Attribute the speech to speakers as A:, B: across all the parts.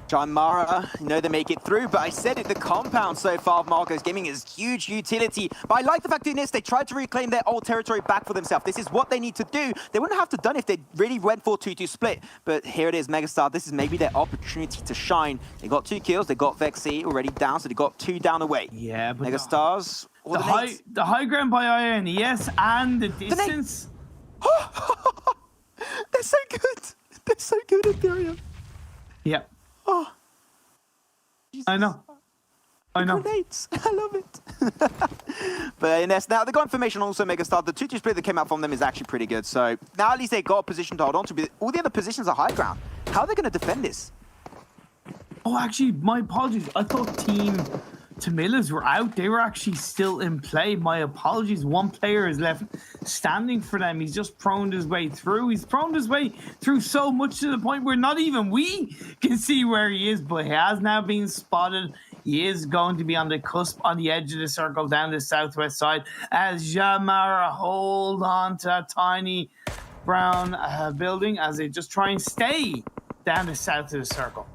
A: John Mara, they make it through, but I said it, the compound so far of Marcos Gaming is huge utility. But I like the fact that in this, they tried to reclaim their old territory back for themselves. This is what they need to do. They wouldn't have to done if they really went for 2-2 split. But here it is, Megastar. This is maybe their opportunity to shine. They got 2 kills. They got Vexy already down, so they got 2 down away.
B: Yeah, but
A: Megastars.
B: The high ground by INES and the distance.
A: They're so good. They're so good, Imperium.
B: Yeah.
A: Oh, Jesus.
B: I know.
A: Grenades. I love it. But INS, now they got information also Megastar. The 2-2 split that came out from them is actually pretty good. So now at least they got a position to hold on to. But all the other positions are high ground. How are they going to defend this?
B: Oh, actually, my apologies. I thought Team Tamilas were out. They were actually still in play. My apologies. One player is left standing for them. He's just proned his way through. He's proned his way through so much to the point where not even we can see where he is, but he has now been spotted. He is going to be on the cusp, on the edge of the circle down the southwest side as Jamara hold on to a tiny brown building as they just try and stay down the south of the circle.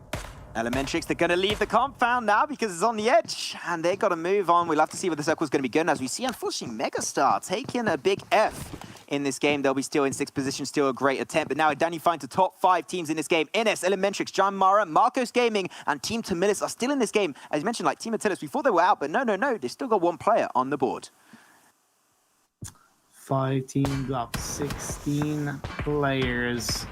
A: Elementrix, they're going to leave the compound now because it's on the edge, and they got to move on. We'll have to see what the circle's going to be good. As we see, unfortunately, Megastar taking a big F in this game. They'll be still in 6th position, still a great attempt. But now Danny finds the top 5 teams in this game. NS, Elementrix, John Mara, Marcos Gaming, and Team Tamilis are still in this game. As you mentioned, like Team Tamilis before they were out, but no, they still got 1 player on the board.
B: 5 teams up, 16 players.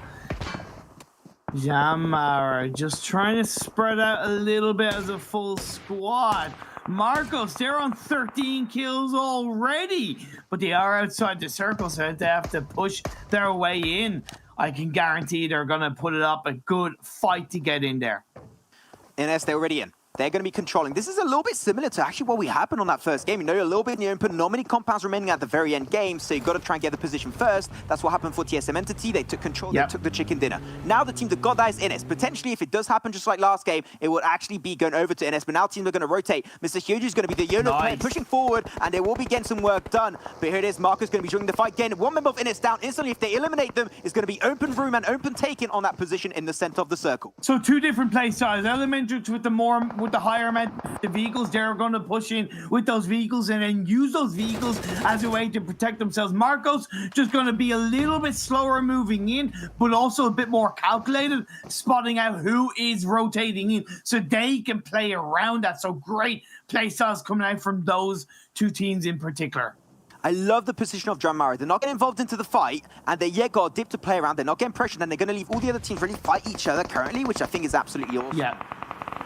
B: Jamara just trying to spread out a little bit as a full squad. Marcos, they're on 13 kills already, but they are outside the circle, so they have to push their way in. I can guarantee they're going to put it up a good fight to get in there.
A: NS, they're already in. They're going to be controlling. This is a little bit similar to actually what we happened on that first game. A little bit in the open, not many compounds remaining at the very end game, so you've got to try and get the position first. That's what happened for TSM Entity. They took control, They took the chicken dinner. Now the team that got that is NS. Potentially, if it does happen just like last game, it would actually be going over to NS, but now teams are going to rotate. Mr. Huge is going to be the unit player pushing forward, and they will be getting some work done. But here it is, Marcus going to be joining the fight again. 1 member of NS down instantly. If they eliminate them, it's going to be open room and open taking on that position in the center of the circle.
B: So 2 different play styles. Elementrix with the higher amount the vehicles, they're going to push in with those vehicles and then use those vehicles as a way to protect themselves. Marcos just going to be a little bit slower moving in, but also a bit more calculated, spotting out who is rotating in so they can play around that. So great play styles coming out from those 2 teams in particular.
A: I love the position of John Mara. They're not getting involved into the fight, and they yet got a dip to play around. They're not getting pressured, and they're going to leave all the other teams really fight each other currently, which I think is absolutely awesome.
B: Yeah.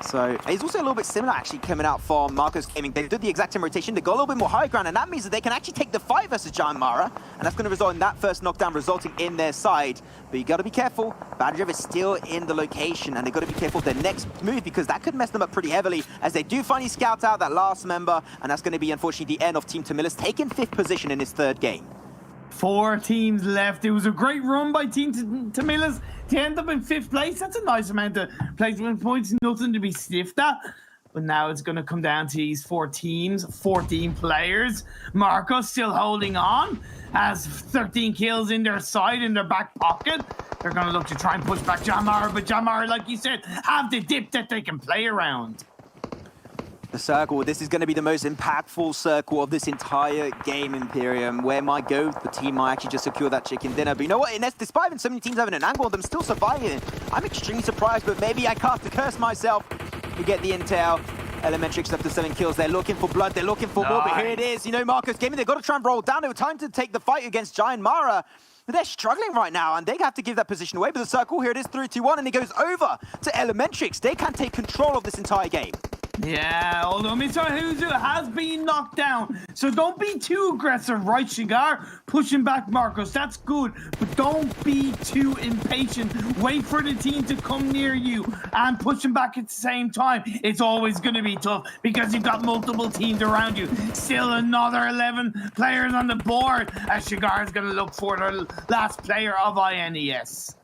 A: So it's also a little bit similar actually coming out from Marcos Gaming. They did the exact same rotation. They got a little bit more high ground, and that means that they can actually take the fight versus John Mara, and that's going to result in that first knockdown resulting in their side. But you got to be careful. Bad Driv is still in the location, and they got to be careful of their next move because that could mess them up pretty heavily as they do finally scout out that last member, and that's going to be unfortunately the end of Team Tamilis taking 5th position in his 3rd game.
B: 4 teams left. It was a great run by Team Tamilas to end up in 5th place. That's a nice amount of placement points, nothing to be sniffed at. But now it's going to come down to these 4 teams, 14 players. Marcos still holding on, has 13 kills in their side, in their back pocket. They're going to look to try and push back John Mara, but John Mara, like you said, have the dip that they can play around.
A: The circle, this is going to be the most impactful circle of this entire game, Imperium. Where might go, the team might actually just secure that chicken dinner. But you know what, Ines, despite having so many teams having an angle on them still surviving, I'm extremely surprised, but maybe I cast a curse myself to get the intel. Elementrix up to 7 kills. They're looking for blood, they're looking for more, but here it is. Marcos Gaming, they've got to try and roll down. They were time to take the fight against Giant Mara. But they're struggling right now, and they have to give that position away. But the circle, here it is, 3-2-1, and it goes over to Elementrix. They can take control of this entire game.
B: Yeah, although Mr. Huzu has been knocked down, so don't be too aggressive, right, Shigar? Pushing back Marcos, that's good, but don't be too impatient. Wait for the team to come near you and push them back at the same time. It's always going to be tough because you've got multiple teams around you. Still another 11 players on the board as Shigar is going to look for the last player of INES.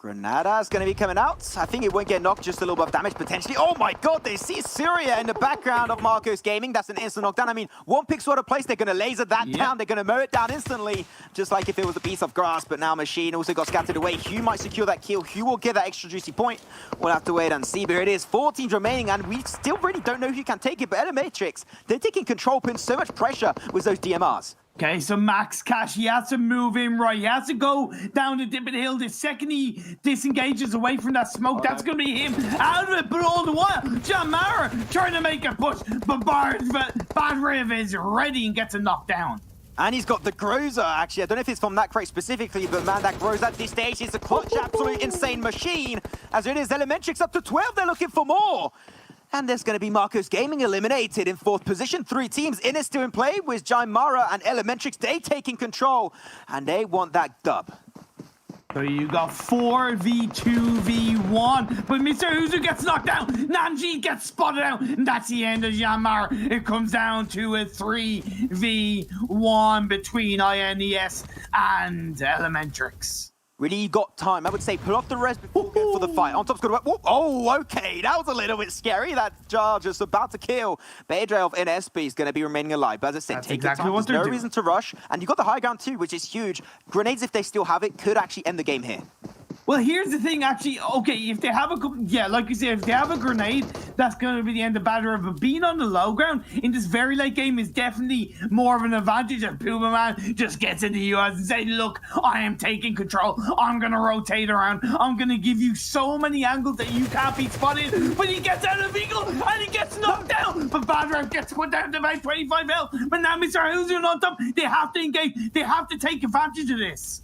A: Granada's going to be coming out. I think it won't get knocked, just a little bit of damage potentially. Oh my god, they see Syria in the background of Marcos Gaming. That's an instant knockdown. I mean, one pixel out of place, they're going to laser that down. They're going to mow it down instantly, just like if it was a piece of grass. But now Machine also got scattered away. Hugh might secure that kill. Hugh will get that extra juicy point. We'll have to wait and see. But here it is, 4 teams remaining, and we still really don't know who can take it. But Elementrix, they're taking control, putting so much pressure with those DMRs.
B: Okay, so Max Cash, he has to move in right. He has to go down the dip of the hill. The second he disengages away from that smoke, that's going to be him out of it. But all the while, Jamara trying to make a push. But Bad Riv is ready and gets a knockdown.
A: And he's got the Groza, actually. I don't know if it's from that crate specifically, but man, that Groza at this stage is a clutch, absolute insane machine. As it is, Elementrix up to 12. They're looking for more. And there's going to be Marcos Gaming eliminated in 4th position. 3 teams in it still in play with Jaimara and Elementrix. They taking control, and they want that dub.
B: So you got 4v2v1, but Mr. Uzu gets knocked down. Nanji gets spotted out, and that's the end of Jamar. It comes down to a 3v1 between INES and Elementrix.
A: Really got time. I would say pull off the res before going for the fight. On top's got to... Oh, okay. That was a little bit scary. That jar just about to kill. Bedre of NSB is going to be remaining alive. But as I said,
B: That's
A: take
B: exactly
A: your time. There's no
B: doing.
A: reason to rush. And you got the high ground too, which is huge. Grenades, if they still have it, could actually end the game here.
B: Well, here's the thing, actually. Okay, if they have a... Yeah, like you said, if they have a grenade, that's going to be the end of Battle. But being on the low ground in this very late game is definitely more of an advantage. If Puma Man just gets into you and say, look, I am taking control. I'm going to rotate around. I'm going to give you so many angles that you can't be spotted. But he gets out of vehicle and he gets knocked down. But Badra gets put down to about 25 health. But now Mr. Huzu on top. They have to engage. They have to take advantage of this.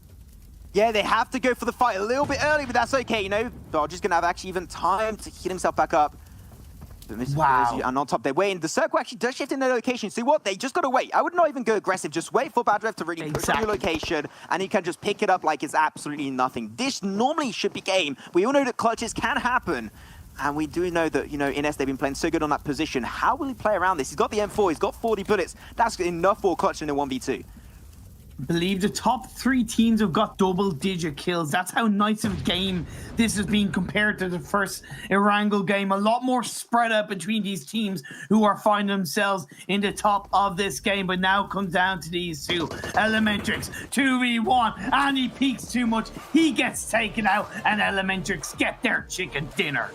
A: Yeah, they have to go for the fight a little bit early, but that's okay, you know. Dodge is going to have actually even time to heal himself back up.
B: Wow.
A: And on top, they're waiting. The circle actually does shift in their location. See what? They just got to wait. I would not even go aggressive. Just wait for Badrev to really push on your location, and he can just pick it up like it's absolutely nothing. This normally should be game. We all know that clutches can happen. And we do know that, you know, Ines, they've been playing so good on that position. How will he play around this? He's got the M4. He's got 40 bullets. That's enough for clutch in a 1v2.
B: Believe the top 3 teams have got double-digit kills. That's how nice of a game this has been compared to the first Erangel game. A lot more spread out between these teams who are finding themselves in the top of this game. But now it comes down to these two. Elementrix, 2v1, and he peeks too much. He gets taken out, and Elementrix get their chicken dinner.